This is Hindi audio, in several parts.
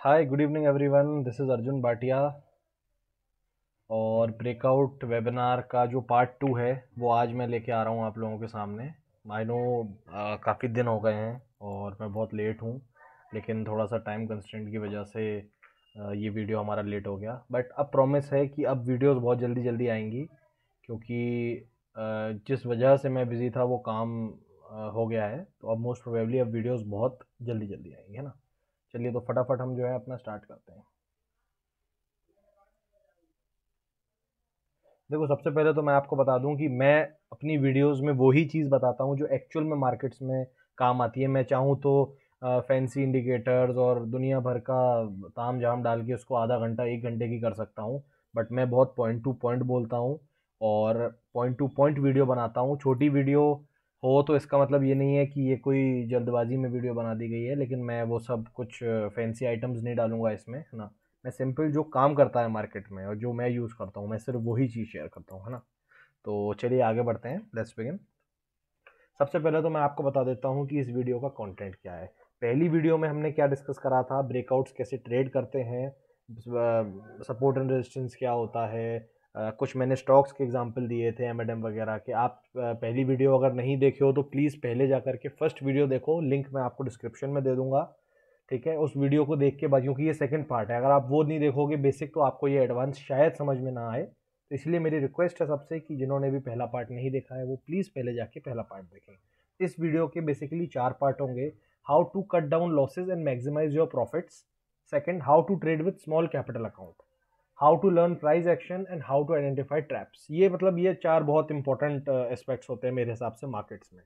Hi, good evening everyone. This is Arjun Bhatia. और ब्रेकआउट वेबिनार का जो पार्ट 2 है वो आज मैं लेके आ रहा हूँ आप लोगों के सामने। आई नो काफ़ी दिन हो गए हैं और मैं बहुत लेट हूँ, लेकिन थोड़ा सा टाइम कंस्ट्रेंट की वजह से ये वीडियो हमारा लेट हो गया। बट अब प्रॉमिस है कि अब वीडियोस बहुत जल्दी जल्दी आएंगी, क्योंकि जिस वजह से मैं बिज़ी था वो काम हो गया है। तो अब मोस्ट प्रोबेबली अब वीडियोस बहुत जल्दी जल्दी आएंगी, है ना। चलिए, तो फटाफट हम जो है अपना स्टार्ट करते हैं। देखो, सबसे पहले तो मैं आपको बता दूं कि मैं अपनी वीडियोस में वही चीज़ बताता हूँ जो एक्चुअल में मार्केट्स में काम आती है। मैं चाहूँ तो फैंसी इंडिकेटर्स और दुनिया भर का ताम झाम डाल के उसको आधा घंटा 1 घंटे की कर सकता हूँ। बट मैं बहुत पॉइंट टू पॉइंट बोलता हूँ और पॉइंट टू पॉइंट वीडियो बनाता हूँ। छोटी वीडियो हो तो इसका मतलब ये नहीं है कि ये कोई जल्दबाजी में वीडियो बना दी गई है, लेकिन मैं वो सब कुछ फैंसी आइटम्स नहीं डालूंगा इसमें, है ना। मैं सिंपल जो काम करता है मार्केट में और जो मैं यूज़ करता हूँ, मैं सिर्फ वही चीज़ शेयर करता हूँ, है ना। तो चलिए आगे बढ़ते हैं, लेट्स बिगिन। सबसे पहले तो मैं आपको बता देता हूँ कि इस वीडियो का कंटेंट क्या है। पहली वीडियो में हमने क्या डिस्कस करा था, ब्रेकआउट्स कैसे ट्रेड करते हैं, सपोर्ट एंड रेजिस्टेंस क्या होता है। कुछ मैंने स्टॉक्स के एग्जांपल दिए थे, एम वगैरह के। आप पहली वीडियो अगर नहीं देखे हो तो प्लीज़ पहले जा करके फर्स्ट वीडियो देखो, लिंक मैं आपको डिस्क्रिप्शन में दे दूंगा। ठीक है, उस वीडियो को देख के बाद, क्योंकि ये सेकंड पार्ट है, अगर आप वो नहीं देखोगे बेसिक तो आपको ये एडवांस शायद समझ में ना आए। तो इसलिए मेरी रिक्वेस्ट है सबसे कि जिन्होंने भी पहला पार्ट नहीं देखा है वो प्लीज़ पहले जाके पहला पार्ट देखें। इस वीडियो के बेसिकली 4 पार्ट होंगे। How to cut down losses and maximise your profits. Second, how to trade with small capital account. How to learn price action and how to identify traps. ये मतलब ये 4 बहुत इंपॉर्टेंट एस्पेक्ट्स होते हैं मेरे हिसाब से मार्केट्स में।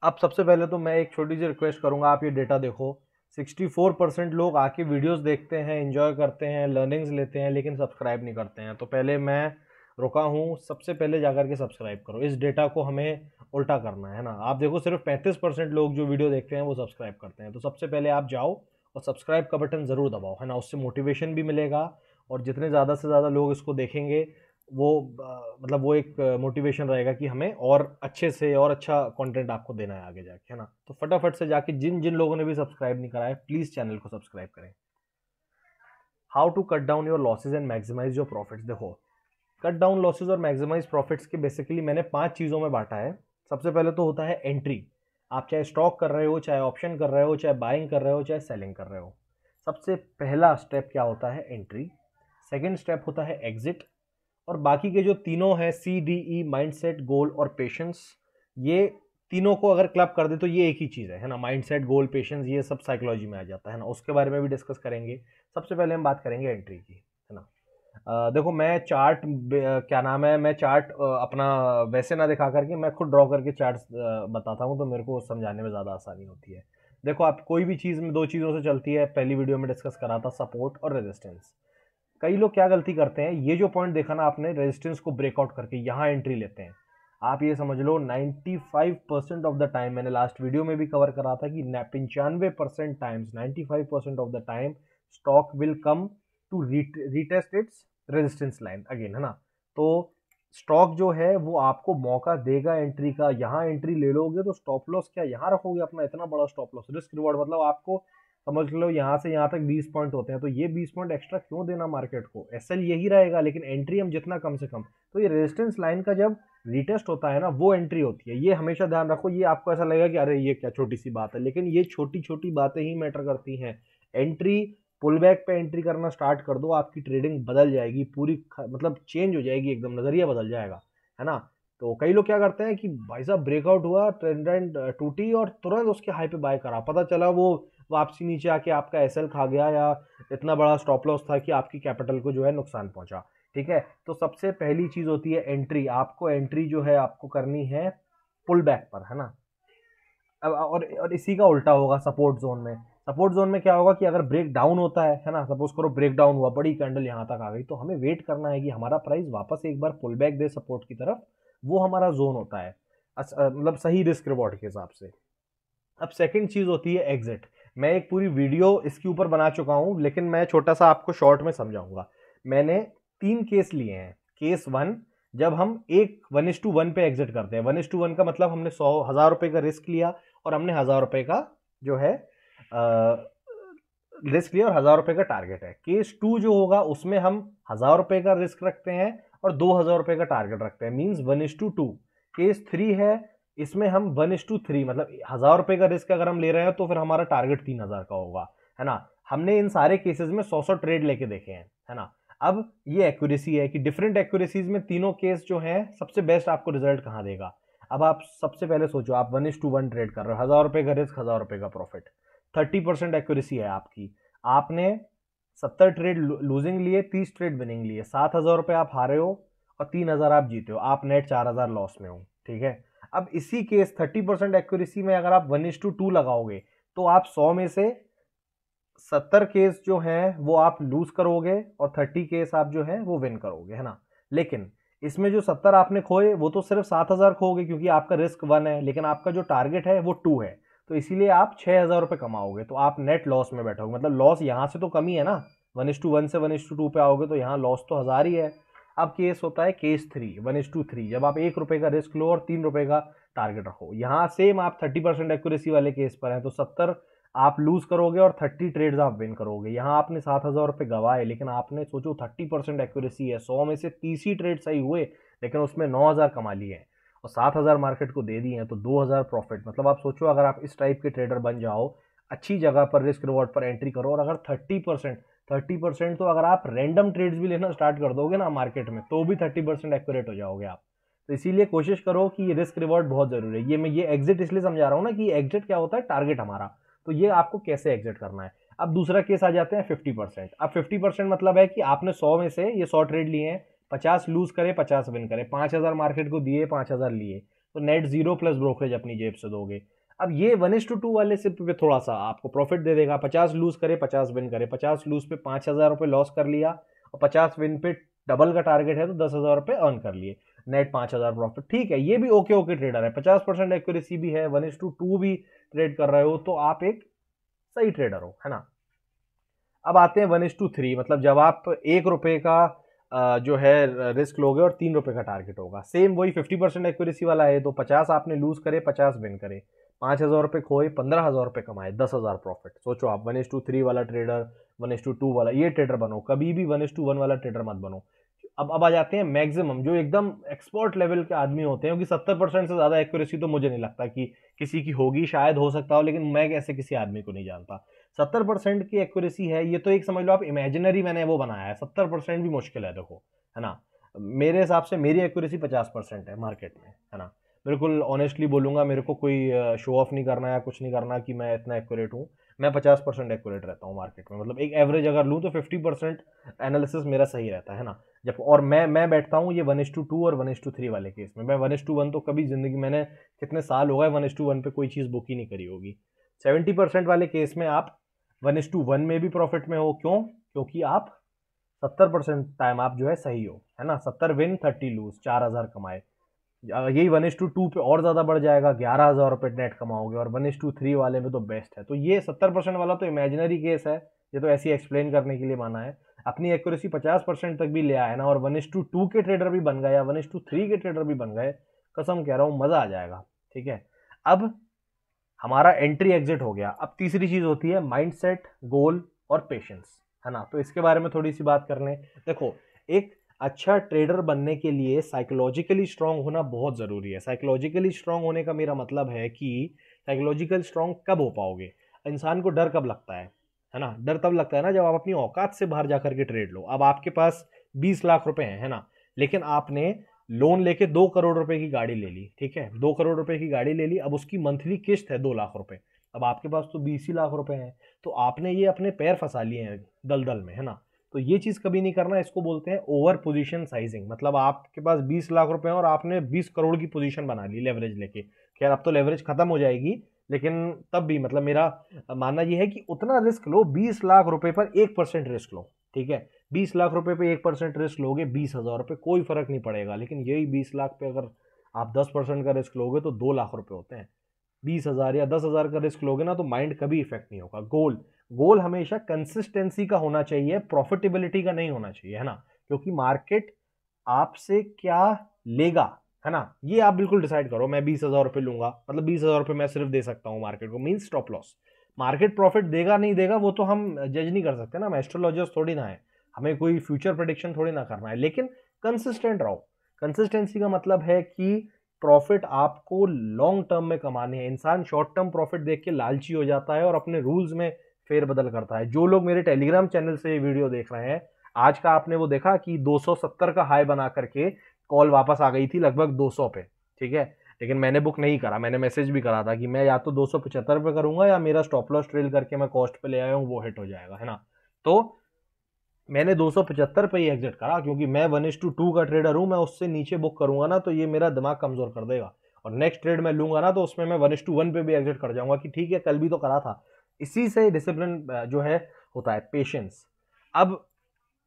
अब सबसे पहले तो मैं एक छोटी सी रिक्वेस्ट करूंगा, आप ये डेटा देखो। 64% लोग आके वीडियोस देखते हैं, एंजॉय करते हैं, लर्निंग्स लेते हैं, लेकिन सब्सक्राइब नहीं करते हैं। तो पहले मैं रुका हूँ, सबसे पहले जाकर के सब्सक्राइब करो। इस डेटा को हमें उल्टा करना है ना। आप देखो, सिर्फ 35% लोग जो वीडियो देखते हैं वो सब्सक्राइब करते हैं। तो सबसे पहले आप जाओ और सब्सक्राइब का बटन ज़रूर दबाओ, है ना। उससे मोटिवेशन भी मिलेगा और जितने ज़्यादा से ज़्यादा लोग इसको देखेंगे वो मतलब वो एक मोटिवेशन रहेगा कि हमें और अच्छे से और अच्छा कंटेंट आपको देना है आगे जाके, है ना। तो फटाफट से जाके जिन जिन लोगों ने भी सब्सक्राइब नहीं करा है प्लीज़ चैनल को सब्सक्राइब करें। How to cut down your losses and maximise your profits. देखो, कट डाउन लॉसेज और मैक्सिमाइज प्रॉफिट्स के बेसिकली मैंने 5 चीज़ों में बांटा है। सबसे पहले तो होता है एंट्री। आप चाहे स्टॉक कर रहे हो, चाहे ऑप्शन कर रहे हो, चाहे बाइंग कर रहे हो, चाहे सेलिंग कर रहे हो, सबसे पहला स्टेप क्या होता है, एंट्री। सेकेंड स्टेप होता है एग्जिट। और बाकी के जो तीनों हैं, CDE, माइंडसेट, गोल और पेशेंस, ये तीनों को अगर क्लब कर दे तो ये एक ही चीज़ है ना। माइंडसेट, गोल, पेशेंस, ये सब साइकोलॉजी में आ जाता है ना। उसके बारे में भी डिस्कस करेंगे। सबसे पहले हम बात करेंगे एंट्री की, है ना। देखो, मैं चार्ट क्या नाम है, मैं चार्ट अपना वैसे ना दिखा करके मैं खुद ड्रॉ करके चार्ट बताता हूँ, तो मेरे को समझाने में ज़्यादा आसानी होती है। देखो, आप कोई भी चीज़ में दो चीज़ों से चलती है। पहली वीडियो में डिस्कस करा था सपोर्ट और रेजिस्टेंस। कई लोग क्या गलती करते हैं, ये जो पॉइंट देखा ना आपने, रेजिस्टेंस को ब्रेकआउट करके यहाँ एंट्री लेते हैं। आप ये समझ लो 95% ऑफ द टाइम, मैंने लास्ट वीडियो में भी कवर करा था कि 95% times, 95% of the time stock will come to retest its resistance line again, है ना। तो स्टॉक जो है वो आपको मौका देगा एंट्री का। यहाँ एंट्री ले लोगे तो स्टॉप लॉस क्या यहाँ रखोगे अपना, इतना बड़ा स्टॉप लॉस। रिस्क रिवॉर्ड मतलब आपको समझ लो यहाँ से यहाँ तक 20 पॉइंट होते हैं, तो ये 20 पॉइंट एक्स्ट्रा क्यों देना मार्केट को। एसएल यही रहेगा, लेकिन एंट्री हम जितना कम से कम। तो ये रेजिस्टेंस लाइन का जब रिटेस्ट होता है ना, वो एंट्री होती है। ये हमेशा ध्यान रखो। ये आपको ऐसा लगेगा कि अरे ये क्या छोटी सी बात है, लेकिन ये छोटी छोटी बातें ही मैटर करती हैं। एंट्री, पुल बैक पे एंट्री करना स्टार्ट कर दो, आपकी ट्रेडिंग बदल जाएगी पूरी, मतलब चेंज हो जाएगी एकदम, नजरिया बदल जाएगा, है ना। तो कई लोग क्या करते हैं कि भाई साहब ब्रेकआउट हुआ, ट्रेंड लाइन टूटी और तुरंत उसके हाई पे बाय करा, पता चला वो वापसी नीचे आके आपका एसएल खा गया, या इतना बड़ा स्टॉप लॉस था कि आपकी कैपिटल को जो है नुकसान पहुंचा। ठीक है, तो सबसे पहली चीज होती है एंट्री। आपको एंट्री जो है आपको करनी है पुल बैक पर, है ना। और इसी का उल्टा होगा सपोर्ट जोन में। सपोर्ट जोन में क्या होगा कि अगर ब्रेक डाउन होता है ना, सपोज करो ब्रेक डाउन हुआ, बड़ी कैंडल यहाँ तक आ गई, तो हमें वेट करना है कि हमारा प्राइस वापस एक बार पुल बैक दे सपोर्ट की तरफ। वो हमारा जोन होता है, मतलब सही रिस्क रिवॉर्ड के हिसाब से। अब सेकंड चीज होती है एग्जिट। मैं एक पूरी वीडियो इसके ऊपर बना चुका हूं, लेकिन मैं छोटा सा आपको शॉर्ट में समझाऊंगा। मैंने 3 केस लिए हैं। केस 1, जब हम एक 1:1 पे एग्जिट करते हैं। 1:1 का मतलब हमने 100,000 रुपए का रिस्क लिया और हमने 1,000 रुपए का जो है रिस्क लिया और 1000 रुपए का टारगेट है। केस 2 जो होगा उसमें हम 1000 रुपए का रिस्क रखते हैं और 2000 रुपए का टारगेट रखते हैं, मींस 1:2। केस 3 है, इसमें हम 1:3 मतलब 1000 रुपए का रिस्क अगर हम ले रहे हैं तो फिर हमारा टारगेट 3000 का होगा, है ना। हमने इन सारे केसेस में 100 ट्रेड लेके देखे हैं, है ना। अब ये एक्यूरेसी है कि डिफरेंट एक्यूरेसीज में तीनों केस जो हैं सबसे बेस्ट आपको रिजल्ट कहाँ देगा। अब आप सबसे पहले सोचो, आप 1:1 ट्रेड कर रहे हो, 1000 रुपए का रिस्क 1000 रुपए का प्रॉफिट, 30% एक्यूरेसी है आपकी। आपने 70 ट्रेड लूजिंग लिए, 30 ट्रेड विनिंग लिए, 7000 रुपए आप हारे हो और 3000 आप जीते हो, आप नेट 4000 लॉस में हो, ठीक है। अब इसी केस 30% एक्यूरेसी में अगर आप 1:2 लगाओगे तो आप 100 में से 70 केस जो हैं वो आप लूज करोगे और 30 केस आप जो है वो विन करोगे, है ना। लेकिन इसमें जो 70 आपने खोए वो तो सिर्फ 7000 खोगे क्योंकि आपका रिस्क 1 है, लेकिन आपका जो टारगेट है वो 2 है, तो इसीलिए आप 6000 रुपए कमाओगे, तो आप नेट लॉस में बैठोगे। मतलब लॉस यहां से तो कमी है ना, 1:1 से 1:2 पे आओगे तो यहाँ लॉस तो 1000 ही है। अब केस होता है केस 3, 1:3, जब आप 1 रुपए का रिस्क लो और 3 रुपए का टारगेट रखो। यहाँ सेम आप 30% एक्यूरेसी वाले केस पर हैं, तो 70 आप लूज करोगे और 30 ट्रेड्स आप विन करोगे। यहाँ आपने 7000 रुपए गवाए, लेकिन आपने सोचो 30% एक्यूरेसी है, 100 में से 30 ही ट्रेड सही हुए, लेकिन उसमें 9000 कमा लिए हैं और 7000 मार्केट को दे दिए हैं, तो 2000 प्रॉफिट। मतलब आप सोचो अगर आप इस टाइप के ट्रेडर बन जाओ, अच्छी जगह पर रिस्क रिवॉर्ड पर एंट्री करो, और अगर 30% तो अगर आप रैंडम ट्रेड्स भी लेना स्टार्ट कर दोगे ना मार्केट में, तो भी 30% एक्यूरेट हो जाओगे आप। तो इसीलिए कोशिश करो कि रिस्क रिवॉर्ड बहुत जरूरी है। ये मैं ये एग्जिट इसलिए समझा रहा हूँ ना कि एग्जिट क्या होता है, टारगेट हमारा, तो ये आपको कैसे एग्जिट करना है। अब दूसरा केस आ जाते हैं 50%। अब 50% मतलब है कि आपने 100 में से ये 100 ट्रेड लिए हैं, 50 लूज करे 50 विन करे, 5000 मार्केट को दिए 5000 लिए, तो नेट 0 प्लस ब्रोकरेज अपनी जेब से दोगे। अब ये 1:2 वाले से पे थोड़ा सा आपको प्रॉफिट दे देगा, 50 लूज करे 50 विन करे, 50 लूज पे 5000 रुपए लॉस कर लिया और 50 विन पे डबल का टारगेट है तो 10,000 रुपए अर्न कर लिए, नेट 5000 प्रॉफिट। ठीक है, ये भी ओके ट्रेडर है, 50% एक्यूरेसी भी है, 1:2 भी ट्रेड कर रहे हो, तो आप एक सही ट्रेडर हो, है ना। अब आते हैं 1:3, मतलब जब आप 1 रुपए का जो है रिस्क लोगे और 3 रुपए का टारगेट होगा। सेम वही 50% एक्यूरेसी वाला है, तो 50 आपने लूज करे 50 विन करे, 5000 रुपए खोए 15000 रुपए कमाए, 10,000 प्रॉफिट। सोचो आप 1:3 वाला ट्रेडर, 1:2 वाला ये ट्रेडर बनो, कभी भी 1:1 वाला ट्रेडर मत बनो। अब आ जाते हैं मैक्सिमम, जो एकदम एक्सपर्ट लेवल के आदमी होते हैं, क्योंकि 70% से ज्यादा एक्यूरेसी तो मुझे नहीं लगता कि किसी की होगी, शायद हो सकता हो, लेकिन मैं ऐसे किसी आदमी को नहीं जानता। 70% की एक्यूरेसी है, ये तो एक समझ लो आप इमेजिनरी मैंने वो बनाया है, 70% भी मुश्किल है, देखो, है ना। मेरे हिसाब से मेरी एक्यूरेसी 50% है मार्केट में, है ना। बिल्कुल ऑनेस्टली बोलूंगा, मेरे को कोई शो ऑफ नहीं करना है, कुछ नहीं करना कि मैं इतना एक्यूरेट हूँ। मैं 50% एक्यूरेट रहता हूँ मार्केट में, मतलब एक एवरेज अगर लूँ तो 50% एनालिसिस मेरा सही रहता है ना। जब और मैं बैठता हूँ ये 1:2 और 1:3 वाले केस में। मैं 1:1 तो कभी जिंदगी, मैंने कितने साल हो गए 1:1 पे कोई चीज़ बुक ही नहीं करी होगी। 70% वाले केस में आप 1:1 में भी प्रॉफिट में हो, क्यों? क्योंकि आप 70% टाइम आप जो है सही हो, है ना। 70 विन 30 लूज, 4000 कमाए। यही 1:2 पे और ज्यादा बढ़ जाएगा, 11000 रुपए नेट कमाओगे, और 1:3 वाले में तो बेस्ट है। तो ये 70% वाला तो इमेजिनरी केस है, ये तो ऐसे ही एक्सप्लेन करने के लिए माना है। अपनी एक्यूरेसी 50% तक भी ले आए ना, और 1:2 के ट्रेडर भी बन गए या 1:3 के ट्रेडर भी बन गए, कसम कह रहा हूं मजा आ जाएगा, ठीक है। अब हमारा एंट्री एग्जिट हो गया। अब तीसरी चीज होती है माइंडसेट, गोल और पेशेंस, है ना। तो इसके बारे में थोड़ी सी बात कर लें। देखो, एक अच्छा ट्रेडर बनने के लिए साइकोलॉजिकली स्ट्रांग होना बहुत जरूरी है। साइकोलॉजिकली स्ट्रांग होने का मेरा मतलब है कि साइकोलॉजिकल स्ट्रांग कब हो पाओगे, इंसान को डर कब लगता है ना। डर तब लगता है ना जब आप अपनी औकात से बाहर जाकर के ट्रेड लो। अब आपके पास 20 लाख रुपए हैं, है ना, लेकिन आपने लोन लेके 2 करोड़ रुपए की गाड़ी ले ली, ठीक है, 2 करोड़ रुपए की गाड़ी ले ली। अब उसकी मंथली किस्त है 2 लाख रुपए। अब आपके पास तो 20 ही लाख रुपए हैं, तो आपने ये अपने पैर फंसा लिए हैं दलदल में, है ना। तो ये चीज कभी नहीं करना, इसको बोलते हैं ओवर पोजीशन साइजिंग। मतलब आपके पास 20 लाख रुपए हैं और आपने 20 करोड़ की पोजीशन बना ली लेवरेज लेके। खैर अब तो लेवरेज खत्म हो जाएगी, लेकिन तब भी मतलब मेरा मानना यह है कि उतना रिस्क लो, 20 लाख रुपए पर 1% रिस्क लो, ठीक है। 20 लाख रुपए पे 1% रिस्क लोगे, 20,000 रुपए, कोई फर्क नहीं पड़ेगा। लेकिन यही 20 लाख पे अगर आप 10% का रिस्क लोगे तो 2 लाख रुपए होते हैं। 20,000 या 10,000 का रिस्क लोगे ना तो माइंड कभी इफेक्ट नहीं होगा। गोल गोल हमेशा कंसिस्टेंसी का होना चाहिए, प्रॉफिटेबिलिटी का नहीं होना चाहिए, है ना। क्योंकि मार्केट आपसे क्या लेगा, है ना, ये आप बिल्कुल डिसाइड करो। मैं 20,000 रुपए लूंगा, मतलब 20,000 रुपए मैं सिर्फ दे सकता हूं मार्केट को, mean stop loss. Market profit देगा नहीं देगा वो तो हम जज नहीं कर सकते ना, हम एस्ट्रोलॉजर्स थोड़ी ना है, हमें कोई फ्यूचर प्रेडिक्शन थोड़ी ना करना है, लेकिन कंसिस्टेंट रहो। कंसिस्टेंसी का मतलब है कि प्रॉफिट आपको लॉन्ग टर्म में कमाने हैं। इंसान शॉर्ट टर्म प्रॉफिट देख के लालची हो जाता है और अपने रूल्स में फेरबदल करता है। जो लोग मेरे टेलीग्राम चैनल से ये वीडियो देख रहे हैं, आज का आपने वो देखा कि 270 का हाई बना करके कॉल वापस आ गई थी लगभग 200 पे, ठीक है, लेकिन मैंने बुक नहीं करा, मैंने मैसेज भी करा था कि मैं या तो 275 पे करूंगा या मेरा स्टॉप लॉस ट्रेल करके मैं कॉस्ट पे ले आया हूँ वो हिट हो जाएगा, है ना। तो मैंने 275 पे ही एग्जिट करा, क्योंकि मैं 1:2 का ट्रेडर हूं, मैं उससे नीचे बुक करूंगा ना तो ये मेरा दिमाग कमजोर कर देगा, और नेक्स्ट ट्रेड मैं लूंगा ना तो उसमें मैं 1:1 पे भी एग्जिट कर जाऊंगा कि ठीक है कल भी तो करा था। इसी से डिसिप्लिन जो है होता है, पेशेंस। अब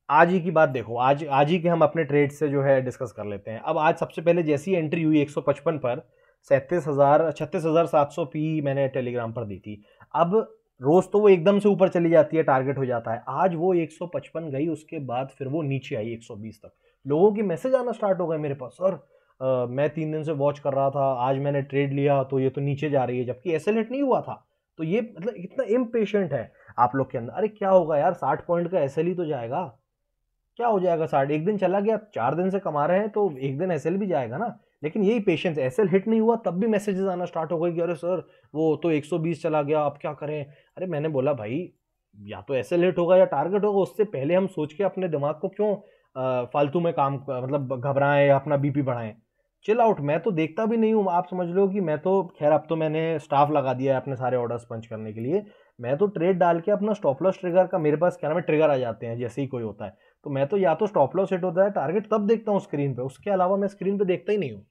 आज ही की बात देखो, आज ही के हम अपने ट्रेड से जो है डिस्कस कर लेते हैं। अब आज सबसे पहले जैसी एंट्री हुई 155 पर 36,700 पी मैंने टेलीग्राम पर दी थी। अब रोज तो वो एकदम से ऊपर चली जाती है, टारगेट हो जाता है, आज वो 155 गई, उसके बाद फिर वो नीचे आई 120 तक। लोगों की मैसेज आना स्टार्ट हो गए मेरे पास, सर मैं 3 दिन से वॉच कर रहा था, आज मैंने ट्रेड लिया तो ये तो नीचे जा रही है, जबकि एसएल हिट नहीं हुआ था। तो ये मतलब इतना इम्पेशेंट है आप लोग के अंदर। अरे क्या होगा यार, 60 पॉइंट का एसएल ही तो जाएगा, क्या हो जाएगा, 60 एक दिन चला गया, 4 दिन से कमा रहे हैं तो एक दिन एसएल भी जाएगा ना। लेकिन यही पेशेंस, एसएल हिट नहीं हुआ तब भी मैसेजेस आना स्टार्ट हो गए कि अरे सर वो तो 120 चला गया, अब क्या करें। अरे मैंने बोला भाई या तो एसएल हिट होगा या टारगेट होगा, उससे पहले हम सोच के अपने दिमाग को क्यों फालतू में काम मतलब घबराएं या अपना बीपी बढ़ाएं। चिल आउट, मैं तो देखता भी नहीं हूँ, आप समझ लो कि मैं तो खैर अब तो मैंने स्टाफ लगा दिया है अपने सारे ऑर्डर्स पंच करने के लिए। मैं तो ट्रेड डाल के अपना स्टॉप लॉस ट्रिगर का, मेरे पास क्या नाम है, ट्रिगर आ जाते हैं जैसे ही कोई होता है, तो मैं तो या तो स्टॉप लॉस हिट होता है टारगेट तब देखता हूँ स्क्रीन पे, उसके अलावा मैं स्क्रीन पे देखता ही नहीं हूँ।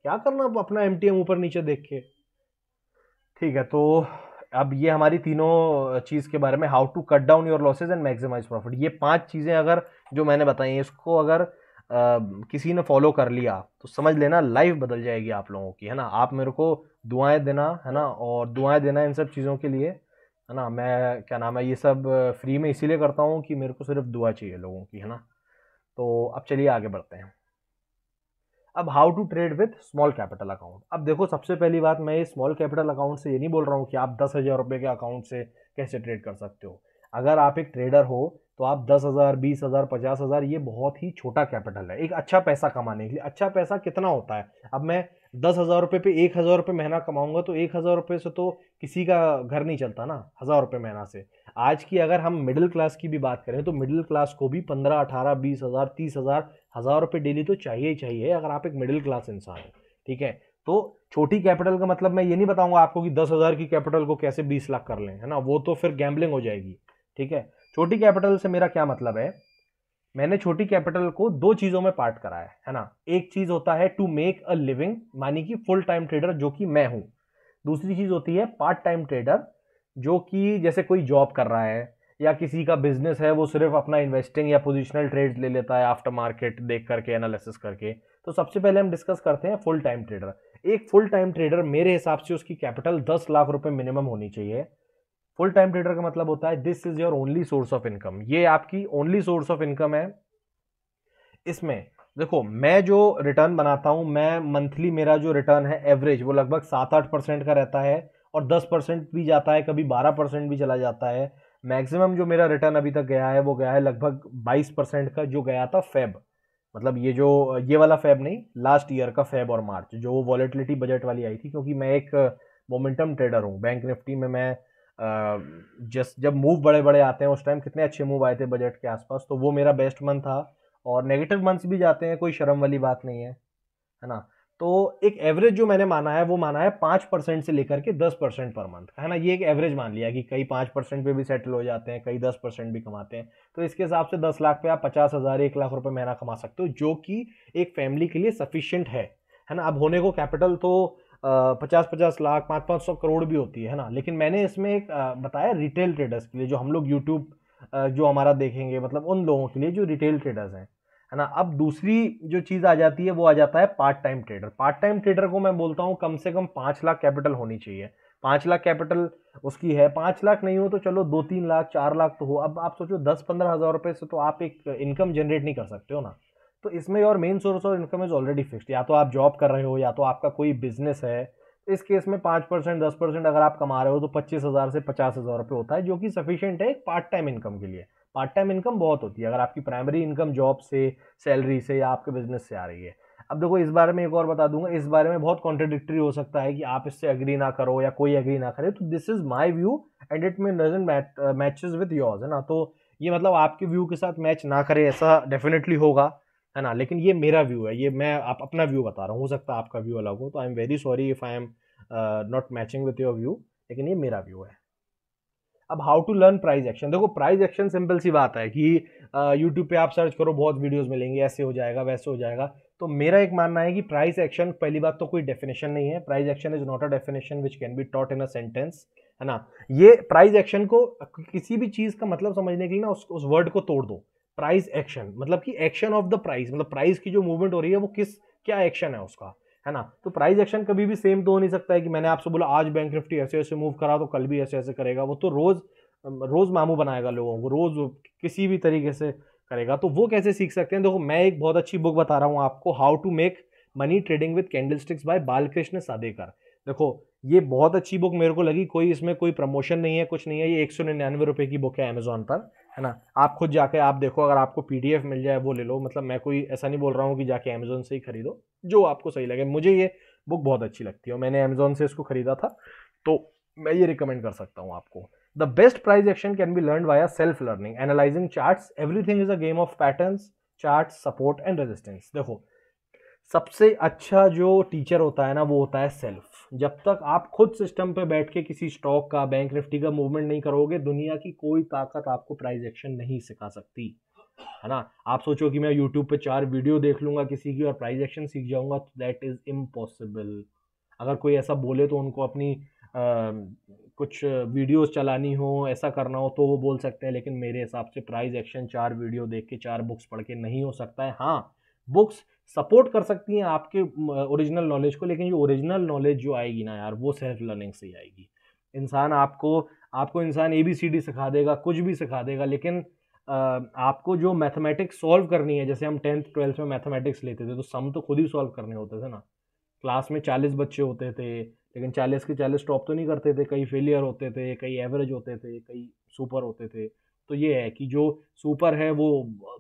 क्या करना अपना एमटीएम ऊपर नीचे देख के। ठीक है, तो अब ये हमारी तीनों चीज के बारे में, how to cut down your losses and maximise profit, ये 5 चीजें अगर जो मैंने बताई इसको अगर किसी ने फॉलो कर लिया तो समझ लेना लाइफ बदल जाएगी आप लोगों की, है ना। आप मेरे को दुआएं देना, है ना, और दुआएं देना इन सब चीज़ों के लिए, है ना। मैं क्या नाम है ये सब फ्री में इसीलिए करता हूँ कि मेरे को सिर्फ दुआ चाहिए लोगों की, है ना। तो अब चलिए आगे बढ़ते हैं। अब how to trade with small capital account. अब देखो सबसे पहली बात, मैं ये स्मॉल कैपिटल अकाउंट से ये नहीं बोल रहा हूँ कि आप 10,000 रुपये के अकाउंट से कैसे ट्रेड कर सकते हो। अगर आप एक ट्रेडर हो तो आप 10,000, 20,000, 50,000, ये बहुत ही छोटा कैपिटल है एक अच्छा पैसा कमाने के लिए। अच्छा पैसा कितना होता है, अब मैं 10,000 रुपये पे 1,000 रुपये महीना कमाऊंगा तो 1,000 रुपये से तो किसी का घर नहीं चलता ना, 1,000 रुपये महीना से। आज की अगर हम मिडिल क्लास की भी बात करें तो मिडिल क्लास को भी 15, 18, 20,000, 30,000, 1,000 रुपये डेली तो चाहिए ही चाहिए अगर आप एक मिडिल क्लास इंसान हो, ठीक है। तो छोटी कैपिटल का मतलब मैं ये नहीं बताऊंगा आपको कि 10,000 की कैपिटल को कैसे 20 लाख कर लें, है ना, वो तो फिर गैम्बलिंग हो जाएगी, ठीक है। छोटी कैपिटल से मेरा क्या मतलब है, मैंने छोटी कैपिटल को 2 चीजों में पार्ट करा है ना। एक चीज होता है टू मेक अ लिविंग, मानी कि फुल टाइम ट्रेडर जो कि मैं हूं। दूसरी चीज होती है पार्ट टाइम ट्रेडर, जो कि जैसे कोई जॉब कर रहा है या किसी का बिजनेस है, वो सिर्फ अपना इन्वेस्टिंग या पोजिशनल ट्रेड ले लेता है आफ्टर मार्केट देख करके, एनालिसिस करके। तो सबसे पहले हम डिस्कस करते हैं फुल टाइम ट्रेडर। एक फुल टाइम ट्रेडर मेरे हिसाब से उसकी कैपिटल 10 लाख रुपए मिनिमम होनी चाहिए। फुल टाइम ट्रेडर का मतलब होता है this is your only source of income, ये आपकी ओनली सोर्स ऑफ इनकम है। इसमें देखो मैं जो रिटर्न बनाता हूं, मैं मंथली मेरा जो रिटर्न है एवरेज वो लगभग 7-8% का रहता है, और 10% भी जाता है, कभी 12% भी चला जाता है। मैक्सिमम जो मेरा रिटर्न अभी तक गया है वो गया है लगभग 22% का, जो गया था फेब, मतलब ये जो ये वाला फेब नहीं, लास्ट ईयर का फेब और मार्च, जो वॉलेटिलिटी बजट वाली आई थी, क्योंकि मैं एक मोमेंटम ट्रेडर हूँ। बैंक निफ्टी में मैं जस्ट जब मूव बड़े बड़े आते हैं उस टाइम कितने अच्छे मूव आए थे बजट के आसपास, तो वो मेरा बेस्ट मंथ था। और नेगेटिव मंथ्स भी जाते हैं, कोई शर्म वाली बात नहीं है ना। तो एक एवरेज जो मैंने माना है वो माना है 5% से लेकर के 10% पर मंथ, है ना। ये एक एवरेज मान लिया कि कई 5% पे भी सेटल हो जाते हैं, कई 10% भी कमाते हैं। तो इसके हिसाब से 10 लाख पे आप 50,000, 1 लाख रुपए महीना कमा सकते हो, जो कि एक फैमिली के लिए सफिशियंट है ना। अब होने को कैपिटल तो 50-50 लाख, 500-500 करोड़ भी होती है ना। लेकिन मैंने इसमें एक बताया रिटेल ट्रेडर्स के लिए, जो हम लोग यूट्यूब जो हमारा देखेंगे, मतलब उन लोगों के लिए जो रिटेल ट्रेडर्स हैं, है ना। अब दूसरी जो चीज आ जाती है वो आ जाता है part time trader. Part time trader को मैं बोलता हूं कम से कम 5 लाख कैपिटल होनी चाहिए। 5 लाख कैपिटल उसकी है, 5 लाख नहीं हो तो चलो 2-3 लाख, 4 लाख तो हो। अब आप सोचो 10-15 हजार रुपए से तो आप एक इनकम जनरेट नहीं कर सकते हो ना। तो इसमें और main source of income is already fixed, या तो आप जॉब कर रहे हो या तो आपका कोई बिजनेस है, इस केस में 5% 10% अगर आप कमा रहे हो तो 25,000 से 50,000 रुपये होता है, जो कि सफिशिएंट है एक पार्ट टाइम इनकम के लिए। पार्ट टाइम इनकम बहुत होती है अगर आपकी प्राइमरी इनकम जॉब से, सैलरी से या आपके बिजनेस से आ रही है। अब देखो इस बारे में एक और बता दूंगा, इस बारे में बहुत कॉन्ट्रडिक्टरी हो सकता है कि आप इससे एग्री ना करो या कोई एग्री ना करे, तो this is my view and it में डजंट मैचेस विद योर्स, है ना। तो ये मतलब आपके व्यू के साथ मैच ना करे ऐसा डेफिनेटली होगा, है ना, लेकिन ये मेरा व्यू है, ये मैं आप अपना व्यू बता रहा हूँ, हो सकता है आपका व्यू अलग हो, तो I am very sorry if I am not matching with your view, लेकिन ये मेरा व्यू है। अब how to learn price action, देखो प्राइस एक्शन सिंपल सी बात है कि यूट्यूब पे आप सर्च करो, बहुत वीडियोस मिलेंगे, ऐसे हो जाएगा वैसे हो जाएगा। तो मेरा एक मानना है कि प्राइस एक्शन, पहली बात तो कोई डेफिनेशन नहीं है, price action is not a definition which can be taught in a sentence, है ना। ये प्राइस एक्शन को किसी भी चीज का मतलब समझने के लिए ना उस वर्ड को तोड़ दो। प्राइस एक्शन मतलब कि एक्शन ऑफ द प्राइस, मतलब प्राइस की जो मूवमेंट हो रही है वो किस, क्या एक्शन है उसका, है ना। तो प्राइस एक्शन कभी भी सेम तो हो नहीं सकता है कि मैंने आपसे बोला आज बैंक निफ्टी ऐसे ऐसे मूव करा तो कल भी ऐसे ऐसे करेगा, वो तो रोज रोज मामू बनाएगा लोगों को, रोज किसी भी तरीके से करेगा, तो वो कैसे सीख सकते हैं। देखो मैं एक बहुत अच्छी बुक बता रहा हूँ आपको, how to make money trading with candlesticks by Balkrishna Sadekar. देखो ये बहुत अच्छी बुक मेरे को लगी, कोई इसमें कोई प्रमोशन नहीं है, कुछ नहीं है, ये 199 रुपए की बुक है अमेजोन पर, है ना। आप खुद जाके आप देखो, अगर आपको पीडीएफ मिल जाए वो ले लो, मतलब मैं कोई ऐसा नहीं बोल रहा हूँ कि जाके अमेजोन से ही खरीदो, जो आपको सही लगे। मुझे ये बुक बहुत अच्छी लगती है, मैंने अमेजोन से इसको खरीदा था, तो मैं ये रिकमेंड कर सकता हूँ आपको। The best price action can be learned via self-learning, analyzing charts. Everything is a game of patterns, charts, support and resistance. देखो सबसे अच्छा जो टीचर होता है ना वो होता है सेल्फ। जब तक आप खुद सिस्टम पे बैठ के किसी स्टॉक का, बैंक निफ्टी का मूवमेंट नहीं करोगे, दुनिया की कोई ताकत आपको प्राइस एक्शन नहीं सिखा सकती, है ना। आप सोचो कि मैं यूट्यूब पे 4 वीडियो देख लूंगा किसी की और प्राइस एक्शन सीख जाऊंगा, तो दैट इज इम्पॉसिबल। अगर कोई ऐसा बोले तो उनको अपनी कुछ वीडियोस चलानी हो, ऐसा करना हो तो वो बोल सकते हैं, लेकिन मेरे हिसाब से प्राइस एक्शन 4 वीडियो देख के, 4 बुक्स पढ़ के नहीं हो सकता है। हाँ, बुक्स सपोर्ट कर सकती हैं आपके ओरिजिनल नॉलेज को, लेकिन ये ओरिजिनल नॉलेज जो आएगी ना यार, वो सेल्फ लर्निंग से ही आएगी। इंसान आपको आपको इंसान ABCD सिखा देगा, कुछ भी सिखा देगा, लेकिन आपको जो मैथमेटिक्स सॉल्व करनी है, जैसे हम 10th 12th में मैथमेटिक्स लेते थे तो सम तो खुद ही सॉल्व करने होते थे ना। क्लास में 40 बच्चे होते थे, लेकिन 40 के 40 टॉप तो नहीं करते थे, कई फेलियर होते थे, कई एवरेज होते थे, कई सुपर होते थे। तो ये है कि जो सुपर है वो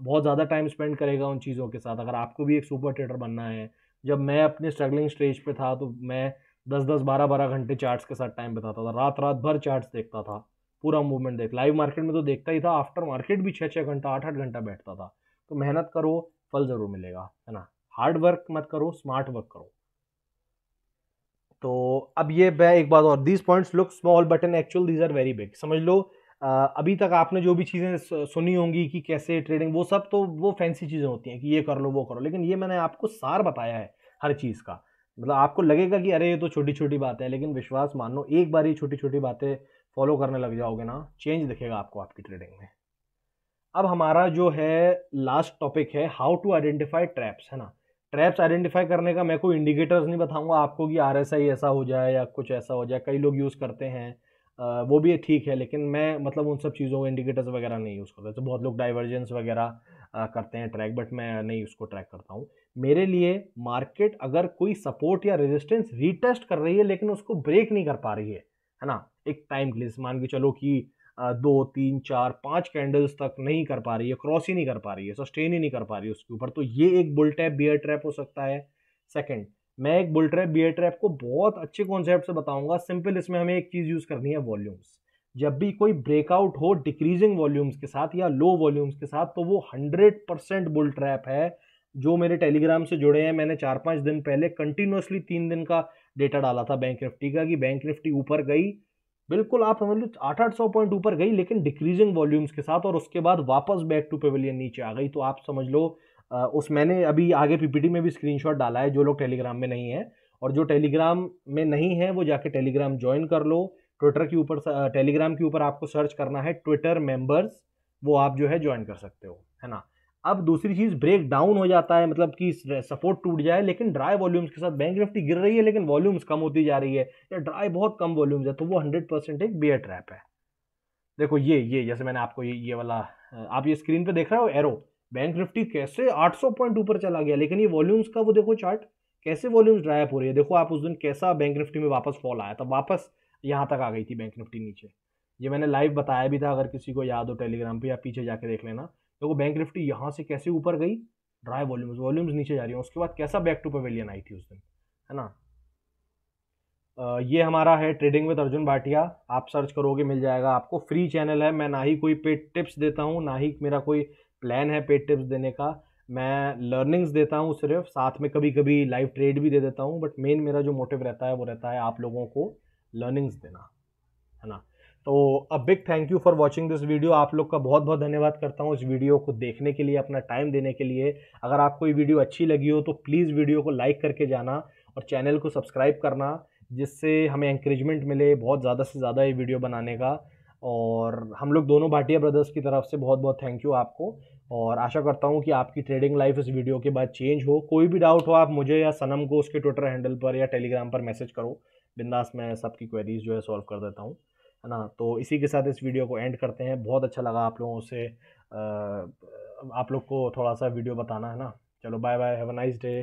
बहुत ज़्यादा टाइम स्पेंड करेगा उन चीज़ों के साथ। अगर आपको भी एक सुपर ट्रेडर बनना है, जब मैं अपने स्ट्रगलिंग स्टेज पे था तो मैं 10-10 12-12 घंटे चार्ट्स के साथ टाइम बिताता था, रात रात भर चार्ट्स देखता था, पूरा मूवमेंट देख, लाइव मार्केट में तो देखता ही था, आफ्टर मार्केट भी 6-6 घंटा 8-8 घंटा बैठता था। तो मेहनत करो, फल जरूर मिलेगा, है ना। हार्ड वर्क मत करो, स्मार्ट वर्क करो। तो अब ये मैं एक बात और, these points look small but in actual these are very big. समझ लो अभी तक आपने जो भी चीज़ें सुनी होंगी कि कैसे ट्रेडिंग, वो सब तो वो फैंसी चीज़ें होती हैं कि ये कर लो वो करो, लेकिन ये मैंने आपको सार बताया है हर चीज़ का। मतलब आपको लगेगा कि अरे ये तो छोटी छोटी बात है, लेकिन विश्वास मानो, एक बार ये छोटी छोटी बातें फॉलो करने लग जाओगे ना, चेंज दिखेगा आपको आपकी ट्रेडिंग में। अब हमारा जो है लास्ट टॉपिक है हाउ टू आइडेंटिफाई ट्रैप्स, है ना। ट्रैप्स आइडेंटिफाई करने का मैं कोई इंडिकेटर्स नहीं बताऊंगा आपको कि RSI ऐसा हो जाए या कुछ ऐसा हो जाए, कई लोग यूज़ करते हैं, वो भी ठीक है, लेकिन मैं मतलब उन सब चीज़ों को इंडिकेटर्स वगैरह नहीं यूज़ करता। तो बहुत लोग डाइवर्जेंस वगैरह करते हैं ट्रैक, बट मैं नहीं उसको ट्रैक करता हूँ। मेरे लिए मार्केट अगर कोई सपोर्ट या रेजिस्टेंस रीटेस्ट कर रही है लेकिन उसको ब्रेक नहीं कर पा रही है ना, एक टाइम के लिए मान के चलो कि 2 3 4 5 कैंडल्स तक नहीं कर पा रही है, क्रॉस ही नहीं कर पा रही है, सस्टेन ही नहीं कर पा रही है उसके ऊपर, तो ये एक बुल ट्रैप बियर ट्रैप हो सकता है। सेकंड, मैं एक बुल ट्रैप बियर ट्रैप को बहुत अच्छे कॉन्सेप्ट से बताऊंगा, सिंपल। इसमें हमें एक चीज यूज करनी है, वॉल्यूम्स। जब भी कोई ब्रेकआउट हो डिक्रीजिंग वॉल्यूम्स के साथ या लो वॉल्यूम्स के साथ, तो वो 100% बुल ट्रैप है। जो मेरे टेलीग्राम से जुड़े हैं, मैंने 4-5 दिन पहले कंटिन्यूसली 3 दिन का डेटा डाला था बैंक निफ्टी का, कि बैंक निफ्टी ऊपर गई, बिल्कुल आप समझ लो 800-800 पॉइंट ऊपर गई, लेकिन डिक्रीजिंग वॉल्यूम्स के साथ, और उसके बाद वापस बैक टू पेविलियन नीचे आ गई। तो आप समझ लो उस मैंने अभी आगे PPT में भी स्क्रीनशॉट डाला है, जो लोग टेलीग्राम में नहीं है, और जो टेलीग्राम में नहीं है वो जाके टेलीग्राम ज्वाइन कर लो। ट्विटर के ऊपर, टेलीग्राम के ऊपर आपको सर्च करना है ट्विटर मेंबर्स, वो आप जो है ज्वाइन कर सकते हो, है ना। अब दूसरी चीज, ब्रेक डाउन हो जाता है, मतलब कि सपोर्ट टूट जाए, लेकिन ड्राई वॉल्यूम्स के साथ बैंक निफ्टी गिर रही है लेकिन वॉल्यूम्स कम होती जा रही है, या ड्राई बहुत कम वॉल्यूम्स है, तो वो 100% एक बियर ट्रैप है। देखो ये जैसे मैंने आपको ये वाला, आप ये स्क्रीन पे देख रहे हो एरो, बैंक निफ्टी कैसे 800 पॉइंट ऊपर चला गया, लेकिन ये वॉल्यूम्स का वो देखो चार्ट, कैसे वॉल्यूम्स ड्राई अप हो रही है। देखो आप उस दिन कैसा बैंक निफ्टी में वापस फॉल आया था, वापस यहाँ तक आ गई थी बैंक निफ्टी नीचे। ये मैंने लाइव बताया भी था, अगर किसी को याद हो टेलीग्राम पे या पीछे जाके देख लेना। देखो बैंक निफ्टी यहाँ से कैसे ऊपर गई, ड्राई वॉल्यूम्स नीचे जा रही है, उसके बाद कैसा बैक टू पवेलियन आई थी उस दिन, है ना। ये हमारा है ट्रेडिंग विद अर्जुन भाटिया, आप सर्च करोगे मिल जाएगा आपको। फ्री चैनल है, मैं ना ही कोई पेड टिप्स देता हूँ, ना ही मेरा कोई प्लान है पेड टिप्स देने का। मैं लर्निंग्स देता हूँ सिर्फ, साथ में कभी कभी लाइव ट्रेड भी दे देता हूँ, बट मेन मेरा जो मोटिव रहता है वो रहता है आप लोगों को लर्निंग्स देना, है ना। तो a big thank you for watching this video. आप लोग का बहुत बहुत धन्यवाद करता हूँ इस वीडियो को देखने के लिए, अपना टाइम देने के लिए। अगर आपको ये वीडियो अच्छी लगी हो तो प्लीज़ वीडियो को लाइक करके जाना और चैनल को सब्सक्राइब करना, जिससे हमें एंकरेजमेंट मिले बहुत ज़्यादा से ज़्यादा ये वीडियो बनाने का। और हम लोग दोनों भाटिया ब्रदर्स की तरफ से बहुत बहुत थैंक यू आपको, और आशा करता हूँ कि आपकी ट्रेडिंग लाइफ इस वीडियो के बाद चेंज हो। कोई भी डाउट हो आप मुझे या सनम को उसके ट्विटर हैंडल पर या टेलीग्राम पर मैसेज करो, बिंदास मैं सबकी क्वेरीज जो है सॉल्व कर देता हूँ, है ना। तो इसी के साथ इस वीडियो को एंड करते हैं। बहुत अच्छा लगा आप लोगों से आप लोग को थोड़ा सा वीडियो बताना, है ना। चलो bye bye, have a nice day.